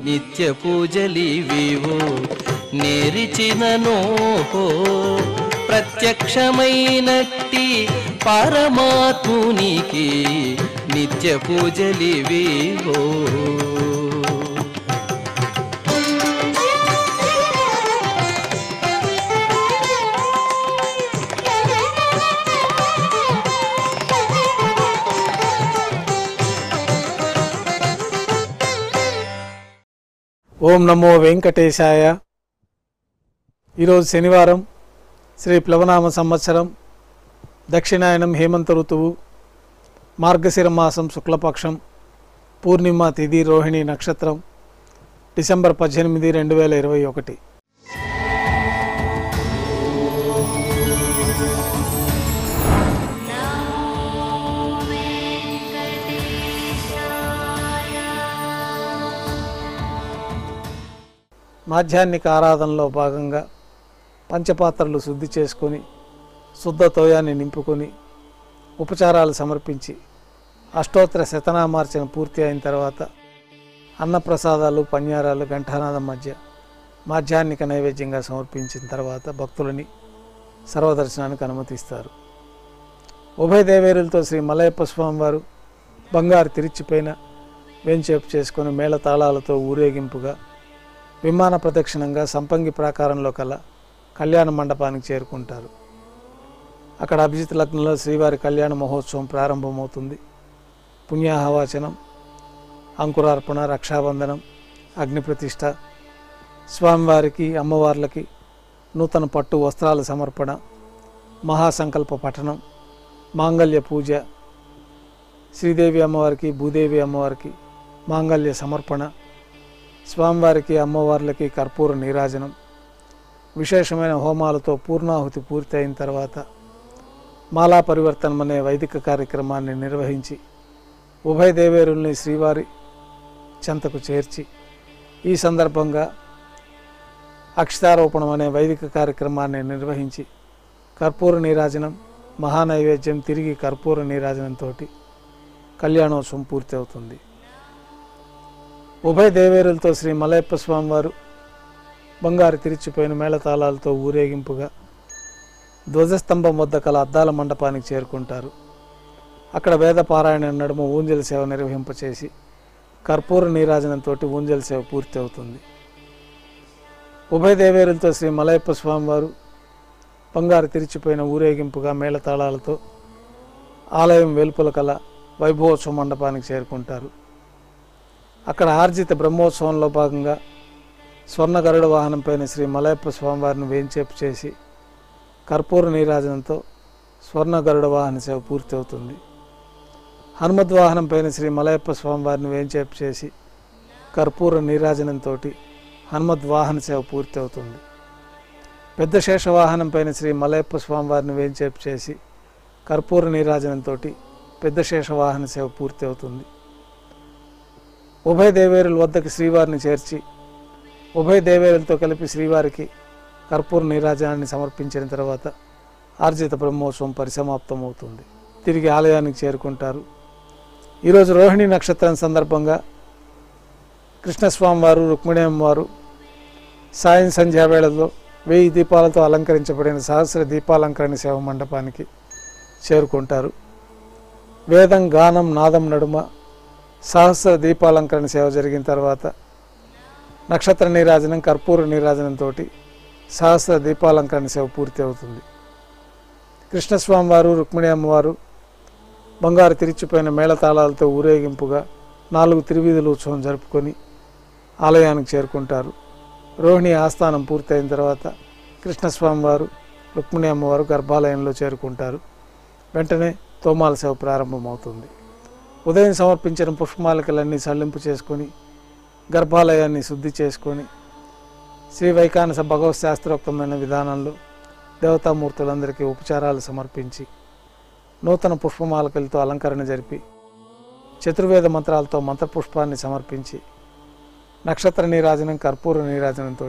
నిత్య పూజలివివో నేరిచిననో ప్రత్యక్షమైనట్టి పరమాత్మునికి నిత్య పూజలివివో. ఓం నమో వెంకటేశాయ. ఈరోజు శనివారం, శ్రీ ప్లవనామ సంవత్సరం, దక్షిణాయనం హేమంత ఋతువు, మార్గశిర మాసం శుక్లపక్షం, పూర్ణిమ తిథి, రోహిణి నక్షత్రం, డిసెంబర్ 18, 2021. మాధ్యాహ్నిక ఆరాధనలో భాగంగా పంచపాత్రలు శుద్ధి చేసుకొని శుద్ధ తోయాన్ని నింపుకొని ఉపచారాలు సమర్పించి అష్టోత్తర శతనామార్చన పూర్తి అయిన తర్వాత అన్నప్రసాదాలు, పన్యారాలు ఘంటానాదం మధ్య మాధ్యాహ్నిక నైవేద్యంగా సమర్పించిన తర్వాత భక్తులని సర్వదర్శనానికి అనుమతిస్తారు. ఉభయ దేవేరులతో శ్రీ మలయప్ప స్వామివారు బంగారు తిరిచిపైన వేంచేపు చేసుకొని మేళతాళాలతో ఊరేగింపుగా విమాన ప్రదక్షిణంగా సంపంగి ప్రాకారంలో కల కళ్యాణ మండపానికి చేరుకుంటారు. అక్కడ అభిజిత్ లగ్నంలో శ్రీవారి కళ్యాణ మహోత్సవం ప్రారంభమవుతుంది. పుణ్యాహవాచనం, అంకురార్పణ, రక్షాబంధనం, అగ్నిప్రతిష్ఠ, స్వామివారికి అమ్మవార్లకి నూతన పట్టు వస్త్రాల సమర్పణ, మహాసంకల్ప పఠనం, మాంగళ్య పూజ, శ్రీదేవి అమ్మవారికి భూదేవి అమ్మవారికి మాంగళ్య సమర్పణ, స్వామివారికి అమ్మవార్లకి కర్పూర నీరాజనం, విశేషమైన హోమాలతో పూర్ణాహుతి పూర్తి అయిన తర్వాత మాలా పరివర్తనం అనే వైదిక కార్యక్రమాన్ని నిర్వహించి ఉభయ దేవేరుల్ని శ్రీవారి చెంతకు చేర్చి ఈ సందర్భంగా అక్షతారోపణం అనే వైదిక కార్యక్రమాన్ని నిర్వహించి కర్పూర నీరాజనం, మహానైవేద్యం, తిరిగి కర్పూర నీరాజనంతో కళ్యాణోత్సవం పూర్తి అవుతుంది. ఉభయ దేవేరులతో శ్రీ మలయప్ప స్వామివారు బంగారు తిరిచిపోయిన మేళతాళాలతో ఊరేగింపుగా ధ్వజస్తంభం వద్ద కల అద్దాల మండపానికి చేరుకుంటారు. అక్కడ వేద పారాయణ నడుమ ఊంజల సేవ నిర్వహింపచేసి కర్పూర నీరాజనంతో ఊంజల సేవ పూర్తి అవుతుంది. ఉభయ దేవేరులతో శ్రీ మలయప్ప స్వామివారు బంగారు తిరిచిపోయిన ఊరేగింపుగా మేళతాళాలతో ఆలయం వెలుపల కల వైభవోత్సవ మండపానికి చేరుకుంటారు. అక్కడ ఆర్జిత బ్రహ్మోత్సవంలో భాగంగా స్వర్ణ గరుడ వాహనం పైన శ్రీ మలయప్ప స్వామివారిని వేంచేపు చేసి కర్పూర నీరాజనంతో స్వర్ణ గరుడ వాహన సేవ పూర్తి అవుతుంది. హనుమద్వాహనం పైన శ్రీ మలయప్ప స్వామివారిని వేంచేపు చేసి కర్పూర నీరాజనంతో హనుమద్వాహన సేవ పూర్తి అవుతుంది. పెద్ద శేషవాహనం పైన శ్రీ మలయప్ప స్వామివారిని వేంచేపు చేసి కర్పూర నీరాజనంతో పెద్ద శేషవాహన సేవ పూర్తి అవుతుంది. ఉభయ దేవేరుల వద్దకు శ్రీవారిని చేర్చి ఉభయ దేవేరులతో కలిపి శ్రీవారికి కర్పూర నీరాజనాన్ని సమర్పించిన తర్వాత ఆర్జిత బ్రహ్మోత్సవం పరిసమాప్తం అవుతుంది. తిరిగి ఆలయానికి చేరుకుంటారు. ఈరోజు రోహిణి నక్షత్రం సందర్భంగా కృష్ణస్వామివారు, రుక్మిణి అమ్మవారు సాయం సంధ్యావేళలో 1000 దీపాలతో అలంకరించబడిన సహస్ర దీపాలంకరణ సేవ మండపానికి చేరుకుంటారు. వేదం, గానం, నాదం నడుమ సహస్ర దీపాలంకరణ సేవ జరిగిన తర్వాత నక్షత్ర నీరాజనం, కర్పూర నీరాజనంతో సహస్ర దీపాలంకరణ సేవ పూర్తి అవుతుంది. కృష్ణస్వామివారు, రుక్మిణి అమ్మవారు బంగారు తిరిచిపోయిన మేళతాళాలతో ఊరేగింపుగా 4 తిరువీధుల ఉత్సవం జరుపుకొని ఆలయానికి చేరుకుంటారు. రోహిణి ఆస్థానం పూర్తయిన తర్వాత కృష్ణస్వామివారు, రుక్మిణి అమ్మవారు గర్భాలయంలో చేరుకుంటారు. వెంటనే తోమాల సేవ ప్రారంభమవుతుంది. ఉదయం సమర్పించిన పుష్పమాలికలన్నీ సల్లింపు చేసుకొని గర్భాలయాన్ని శుద్ధి చేసుకొని శ్రీ వైకానస భగవత్ శాస్త్రోక్తమైన విధానంలో దేవతామూర్తులందరికీ ఉపచారాలు సమర్పించి నూతన పుష్పమాలికలతో అలంకరణ జరిపి చతుర్వేద మంత్రాలతో మంత్రపుష్పాన్ని సమర్పించి నక్షత్ర నీరాజనం, కర్పూర నీరాజనంతో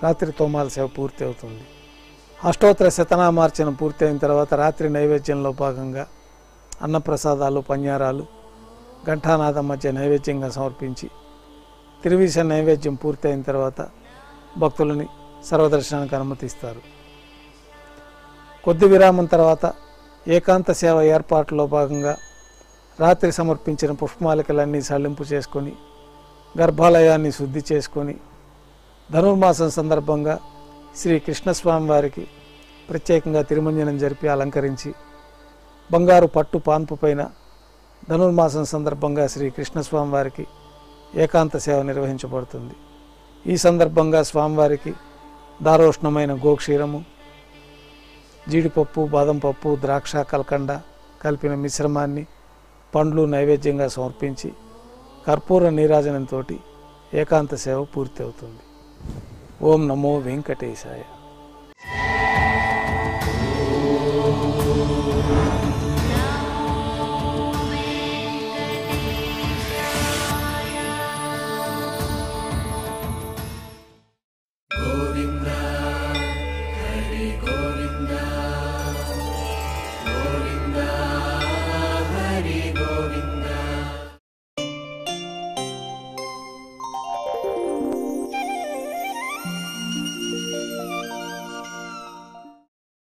రాత్రి తోమాల సేవ పూర్తి అవుతుంది. అష్టోత్తర శతనామార్చన పూర్తి అయిన తర్వాత రాత్రి నైవేద్యంలో భాగంగా అన్నప్రసాదాలు, పన్యారాలు ఘంటానాదం మధ్య నైవేద్యంగా సమర్పించి తిరువీస నైవేద్యం పూర్తయిన తర్వాత భక్తులని సర్వదర్శనానికి అనుమతిస్తారు. కొద్ది విరామం తర్వాత ఏకాంత సేవ ఏర్పాట్లలో భాగంగా రాత్రి సమర్పించిన పుష్పమాలికలన్నీ సళ్లింపు చేసుకొని గర్భాలయాన్ని శుద్ధి చేసుకొని ధనుర్మాసం సందర్భంగా శ్రీ కృష్ణస్వామి వారికి ప్రత్యేకంగా తిరుమంజనం జరిపి అలంకరించి బంగారు పట్టు పాన్పు పైన ధనుర్మాసం సందర్భంగా శ్రీ కృష్ణస్వామి వారికి ఏకాంత సేవ నిర్వహించబడుతుంది. ఈ సందర్భంగా స్వామివారికి దారోష్ణమైన గోక్షీరము, జీడిపప్పు, బాదం పప్పు, ద్రాక్ష, కల్కండ కలిపిన మిశ్రమాన్ని పండ్లు నైవేద్యంగా సమర్పించి కర్పూర నీరాజనంతో ఏకాంత సేవ పూర్తి అవుతుంది. ఓం నమో వెంకటేశాయ.